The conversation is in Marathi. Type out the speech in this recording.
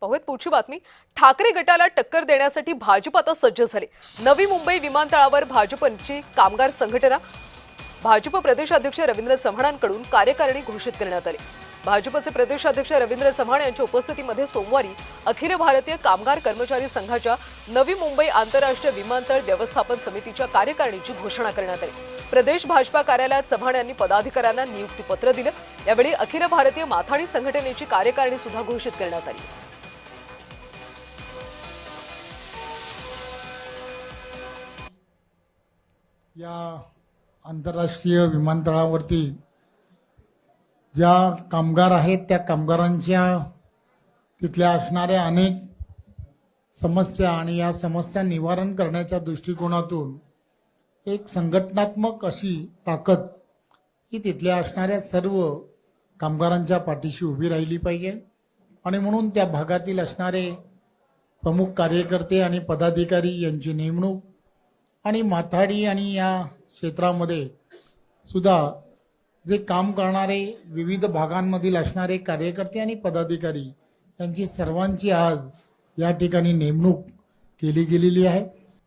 पाहूयात पुढची बातमी। ठाकरे गटाला टक्कर देण्यासाठी भाजप आता सज्ज झाले। नवी मुंबई विमानतळावर भाजपची कामगार संघटना भाजप प्रदेशाध्यक्ष रवींद्र चव्हाणांकडून कार्यकारिणी घोषित करण्यात आली। भाजपचे प्रदेशाध्यक्ष रवींद्र चव्हाण यांच्या उपस्थितीमध्ये सोमवारी अखिल भारतीय कामगार कर्मचारी संघाच्या नवी मुंबई आंतरराष्ट्रीय विमानतळ व्यवस्थापन समितीच्या कार्यकारिणीची घोषणा करण्यात आली। प्रदेश भाजपा कार्यालयात चव्हाण यांनी पदाधिकाऱ्यांना नियुक्तीपत्र दिले। यावेळी अखिल भारतीय माथाडी संघटनेची कार्यकारिणी सुद्धा घोषित करण्यात आली। या आंतरराष्ट्रीय विमानतळावरती ज्या कामगार आहेत त्या कामगारांच्या तिथल्या असणाऱ्या अनेक समस्या आणि या समस्या निवारण करण्याच्या दृष्टिकोनातून एक संघटनात्मक अशी ताकद ही तिथल्या असणाऱ्या सर्व कामगारांच्या पाठीशी उभी राहिली पाहिजे आणि म्हणून त्या भागातील असणारे प्रमुख कार्यकर्ते आणि पदाधिकारी यांची नेमणूक आणि माथाडी आणि या क्षेत्रामध्ये सुद्धा जे काम करणारे विविध भागांमधील असणारे कार्यकर्ते आणि पदाधिकारी यांची सर्वांची आज या ठिकाणी नेमणूक केली गेलेली आहे।